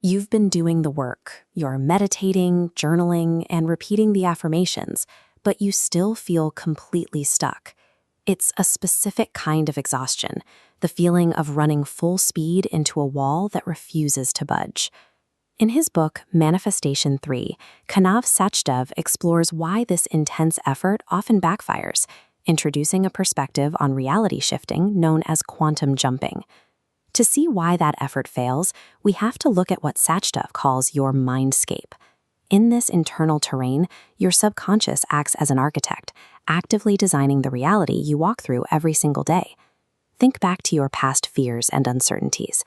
You've been doing the work. You're meditating, journaling, and repeating the affirmations, but you still feel completely stuck. It's a specific kind of exhaustion, the feeling of running full speed into a wall that refuses to budge. In his book, Manifestation 3, Kanav Sachdev explores why this intense effort often backfires, introducing a perspective on reality shifting known as quantum jumping. To see why that effort fails, we have to look at what Sachdev calls your mindscape. In this internal terrain, your subconscious acts as an architect, actively designing the reality you walk through every single day. Think back to your past fears and uncertainties.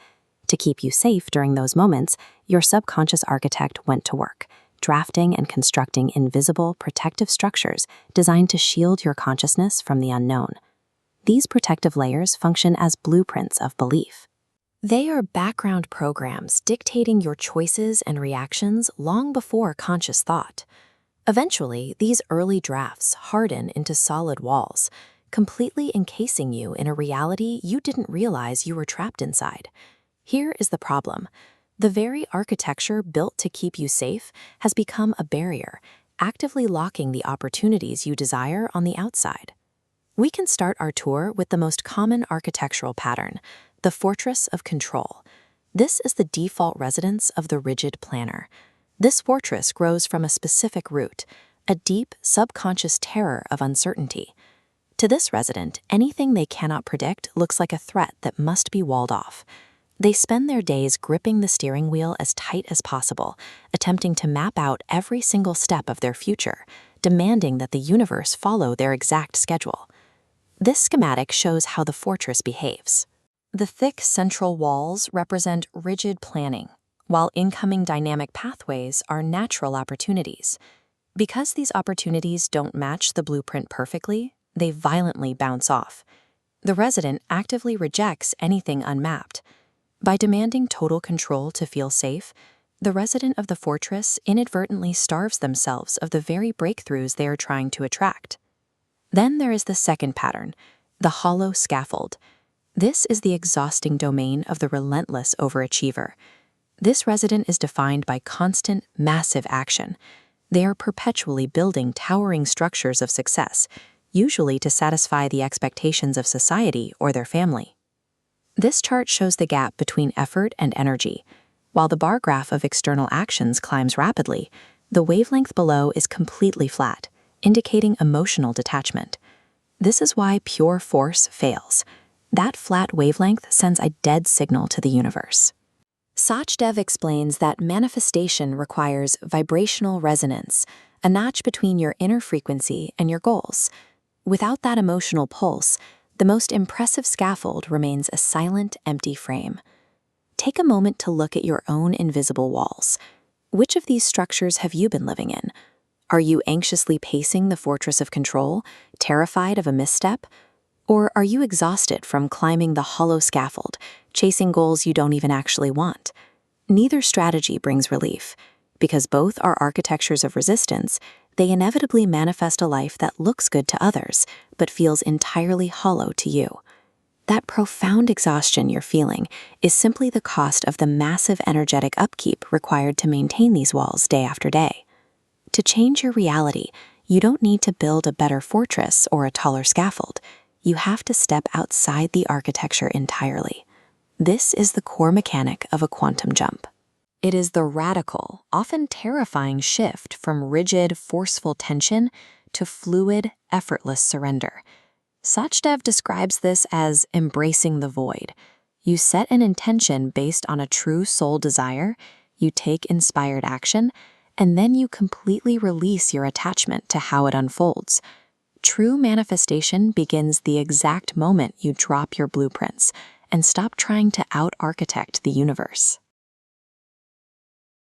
To keep you safe during those moments, your subconscious architect went to work, drafting and constructing invisible, protective structures designed to shield your consciousness from the unknown. These protective layers function as blueprints of belief. They are background programs dictating your choices and reactions long before conscious thought. Eventually, these early drafts harden into solid walls, completely encasing you in a reality you didn't realize you were trapped inside. Here is the problem. The very architecture built to keep you safe has become a barrier, actively locking the opportunities you desire on the outside. We can start our tour with the most common architectural pattern, the fortress of control. This is the default residence of the rigid planner. This fortress grows from a specific root, a deep, subconscious terror of uncertainty. To this resident, anything they cannot predict looks like a threat that must be walled off. They spend their days gripping the steering wheel as tight as possible, attempting to map out every single step of their future, demanding that the universe follow their exact schedule. This schematic shows how the fortress behaves. The thick central walls represent rigid planning, while incoming dynamic pathways are natural opportunities. Because these opportunities don't match the blueprint perfectly, they violently bounce off. The resident actively rejects anything unmapped. By demanding total control to feel safe, the resident of the fortress inadvertently starves themselves of the very breakthroughs they are trying to attract. Then there is the second pattern, the hollow scaffold. This is the exhausting domain of the relentless overachiever. This resident is defined by constant, massive action. They are perpetually building towering structures of success, usually to satisfy the expectations of society or their family. This chart shows the gap between effort and energy. While the bar graph of external actions climbs rapidly, the wavelength below is completely flat, indicating emotional detachment. This is why pure force fails. That flat wavelength sends a dead signal to the universe. Sachdev explains that manifestation requires vibrational resonance, a notch between your inner frequency and your goals. Without that emotional pulse, the most impressive scaffold remains a silent, empty frame. Take a moment to look at your own invisible walls. Which of these structures have you been living in? Are you anxiously pacing the fortress of control, terrified of a misstep? Or are you exhausted from climbing the hollow scaffold, chasing goals you don't even actually want? Neither strategy brings relief. Because both are architectures of resistance, they inevitably manifest a life that looks good to others, but feels entirely hollow to you. That profound exhaustion you're feeling is simply the cost of the massive energetic upkeep required to maintain these walls day after day. To change your reality, you don't need to build a better fortress or a taller scaffold. You have to step outside the architecture entirely. This is the core mechanic of a quantum jump. It is the radical, often terrifying shift from rigid, forceful tension to fluid, effortless surrender. Sachdev describes this as embracing the void. You set an intention based on a true soul desire, you take inspired action, and then you completely release your attachment to how it unfolds. True manifestation begins the exact moment you drop your blueprints and stop trying to out-architect the universe.